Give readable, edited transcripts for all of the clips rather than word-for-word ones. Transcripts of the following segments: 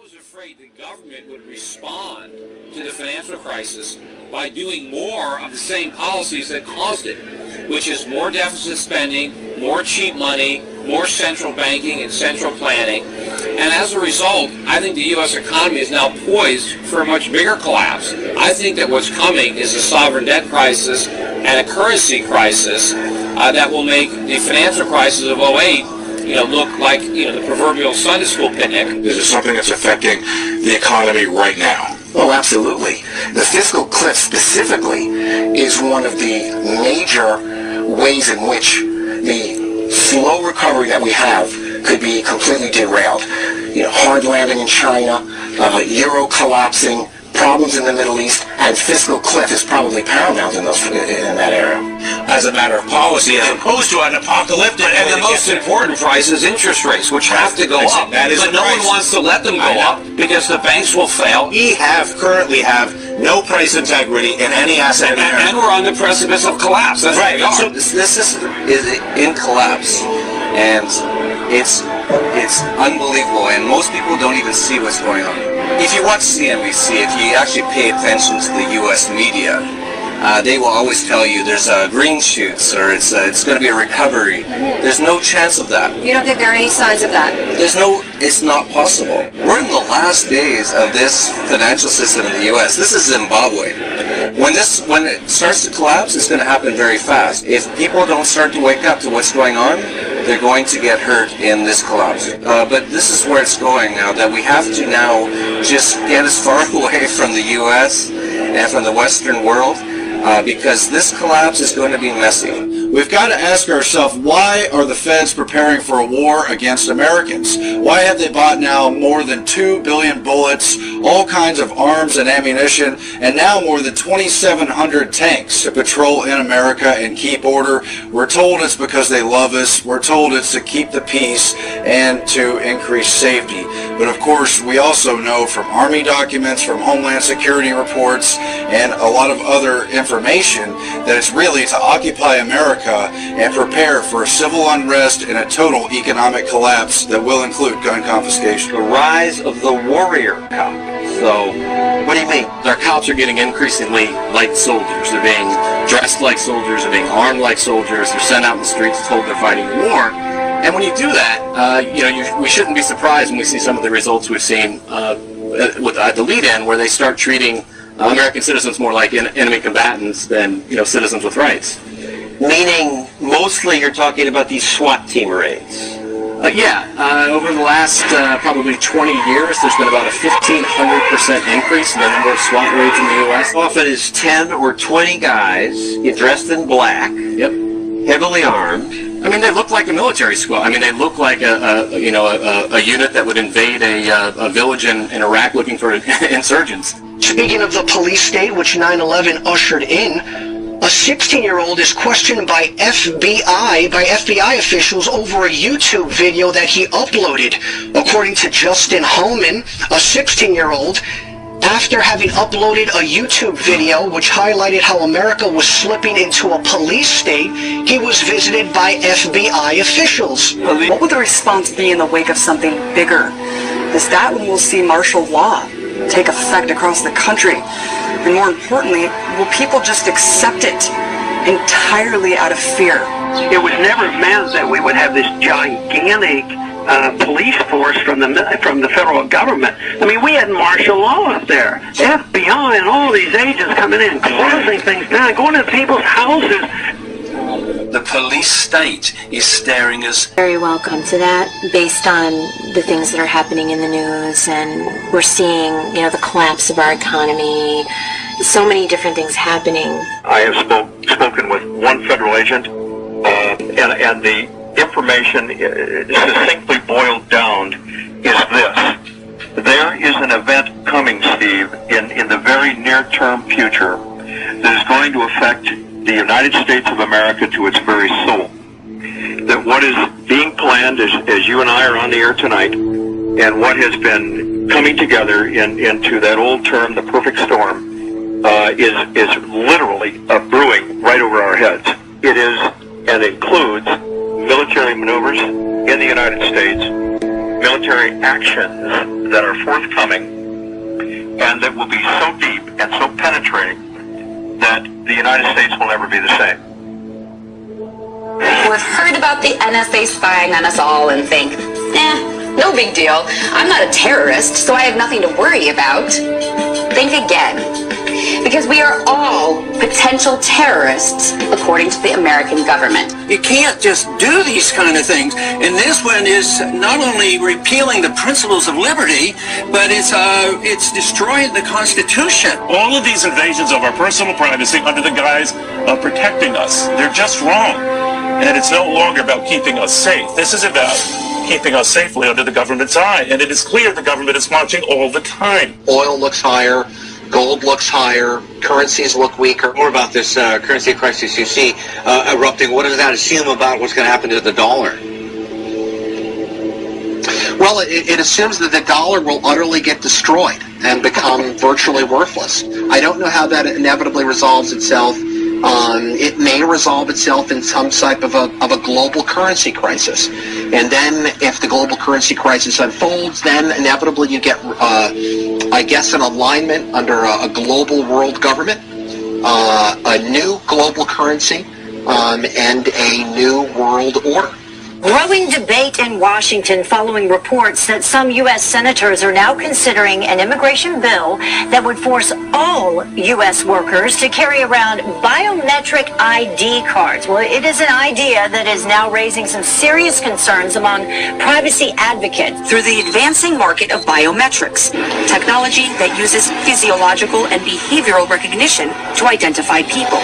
was afraid the government would respond to the financial crisis by doing more of the same policies that caused it, which is more deficit spending, more cheap money, more central banking and central planning. And as a result, I think the U.S. economy is now poised for a much bigger collapse. I think that what's coming is a sovereign debt crisis and a currency crisis that will make the financial crisis of '08 look like, the proverbial Sunday school picnic. This is something that's affecting the economy right now. Oh, absolutely. The fiscal cliff specifically is one of the major ways in which the slow recovery that we have could be completely derailed. Hard landing in China, euro collapsing, problems in the Middle East, and fiscal cliff is probably paramount in that area. As a matter of policy, as opposed to an apocalyptic. And the most important price is interest rates, which have to go up. That is but no one wants to let them go up because the banks will fail. We currently have no price integrity in any asset. And we're on the precipice of collapse. That's right. So this system is in collapse, and it's unbelievable, and most people don't even see what's going on. If you watch CNBC, if you actually pay attention to the U.S. media, they will always tell you there's green shoots or it's going to be a recovery. There's no chance of that. You don't think there are any signs of that? It's not possible. We're in the last days of this financial system in the U.S. This is Zimbabwe. When it starts to collapse, it's going to happen very fast. If people don't start to wake up to what's going on, they're going to get hurt in this collapse. But this is where it's going now, that we have to now just get as far away from the U.S. and from the Western world, because this collapse is going to be messy. We've got to ask ourselves, why are the feds preparing for a war against Americans? Why have they bought now more than 2 billion bullets, all kinds of arms and ammunition, and now more than 2,700 tanks to patrol in America and keep order? We're told it's because they love us. We're told it's to keep the peace and to increase safety. But of course, we also know from Army documents, from Homeland Security reports, and a lot of other information that it's really to occupy America and prepare for civil unrest and a total economic collapse that will include gun confiscation. The rise of the warrior cop. So, what do you mean? Our cops are getting increasingly like soldiers. They're being dressed like soldiers, they're being armed like soldiers, they're sent out in the streets told they're fighting a war. And when you do that, we shouldn't be surprised when we see some of the results we've seen with the lead-in, where they start treating American citizens more like enemy combatants than citizens with rights. Meaning, mostly you're talking about these SWAT team raids. Over the last probably 20 years, there's been about a 1,500% increase in the number of SWAT raids in the U.S. Often it's 10 or 20 guys dressed in black, heavily armed. I mean, they look like a military squad. I mean, they look like a unit that would invade a village in Iraq looking for insurgents. Speaking of the police state, which 9/11 ushered in, a 16-year-old is questioned by FBI officials over a YouTube video that he uploaded. According to Justin Holman, a 16-year-old, after having uploaded a YouTube video which highlighted how America was slipping into a police state, he was visited by FBI officials. What would the response be in the wake of something bigger? Is that when we'll see martial law take effect across the country? And more importantly, will people just accept it entirely out of fear? It was never meant that we would have this gigantic police force from the federal government. I mean, we had martial law up there. FBI and all these agents coming in, closing things down, going to people's houses. The police state is staring us. Very welcome to that, based on the things that are happening in the news, and we're seeing, the collapse of our economy, so many different things happening. I have spoken with one federal agent, and the information succinctly boiled down is this. There is an event coming, Steve, in the very near-term future that is going to affect the United States of America to its very soul. That what is being planned, as you and I are on the air tonight, and what has been coming together into that old term, the perfect storm, is literally brewing right over our heads. It is and includes military maneuvers in the United States, military actions that are forthcoming and that will be so deep and so penetrating that the United States will never be the same. We've heard about the NSA spying on us all and think, no big deal. I'm not a terrorist, so I have nothing to worry about. Think again. Because we are all potential terrorists, according to the American government. You can't just do these kind of things. And this one is not only repealing the principles of liberty, but it's destroying the Constitution. All of these invasions of our personal privacy under the guise of protecting us, they're just wrong. And it's no longer about keeping us safe. This is about keeping us safely under the government's eye. And it is clear the government is watching all the time. Oil looks higher. Gold looks higher, currencies look weaker. More about this currency crisis you see erupting. What does that assume about what's going to happen to the dollar? Well, it assumes that the dollar will utterly get destroyed and become virtually worthless. I don't know how that inevitably resolves itself. It may resolve itself in some type of a global currency crisis. And then if the global currency crisis unfolds, then inevitably you get, I guess, an alignment under a global world government, a new global currency, and a new world order. Growing debate in Washington following reports that some U.S. senators are now considering an immigration bill that would force all U.S. workers to carry around biometric ID cards. Well, it is an idea that is now raising some serious concerns among privacy advocates through the advancing market of biometrics, technology that uses physiological and behavioral recognition to identify people.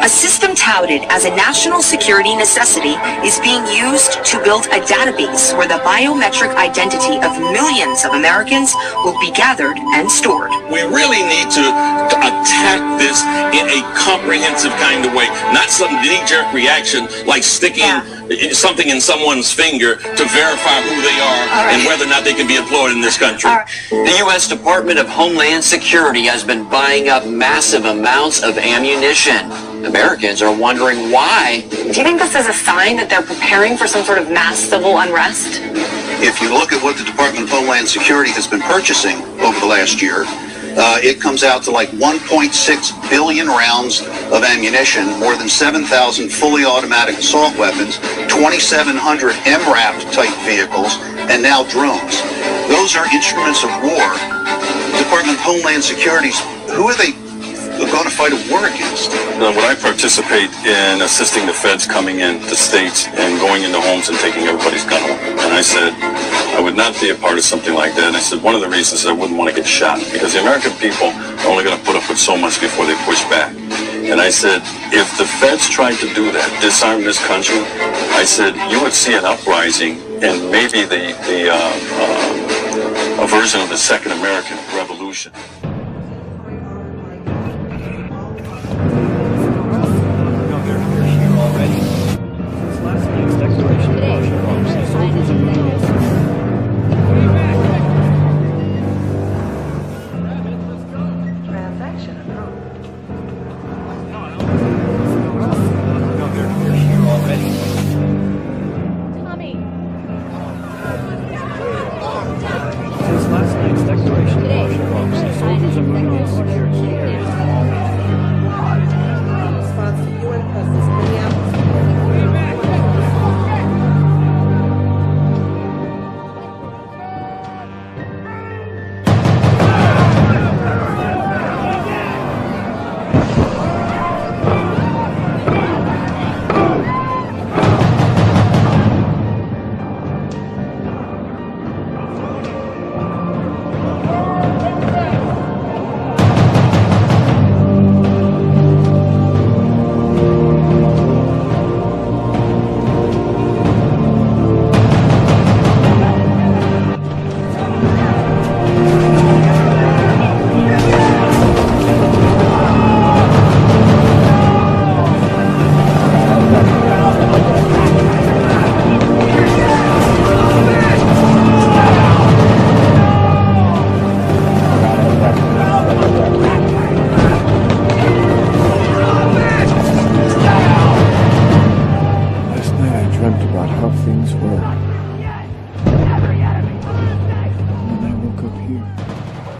A system touted as a national security necessity is being used to build a database where the biometric identity of millions of Americans will be gathered and stored. We really need to attack this in a comprehensive kind of way, not some knee-jerk reaction like sticking something in someone's finger to verify who they are and whether or not they can be employed in this country. The U.S. Department of Homeland Security has been buying up massive amounts of ammunition. Americans are wondering why. Do you think this is a sign that they're preparing for some sort of mass civil unrest? If you look at what the Department of Homeland Security has been purchasing over the last year, it comes out to like 1.6 billion rounds of ammunition, more than 7,000 fully automatic assault weapons, 2,700 MRAP type vehicles, and now drones. Those are instruments of war. Department of Homeland Security's, who are they going to fight a war against? When I participate in assisting the feds coming into states and going into homes and taking everybody's gun away, and I said I would not be a part of something like that. And I said one of the reasons is I wouldn't want to get shot, because the American people are only going to put up with so much before they push back. And I said, if the feds tried to do that, disarm this country, I said you would see an uprising and maybe a version of the Second American Revolution.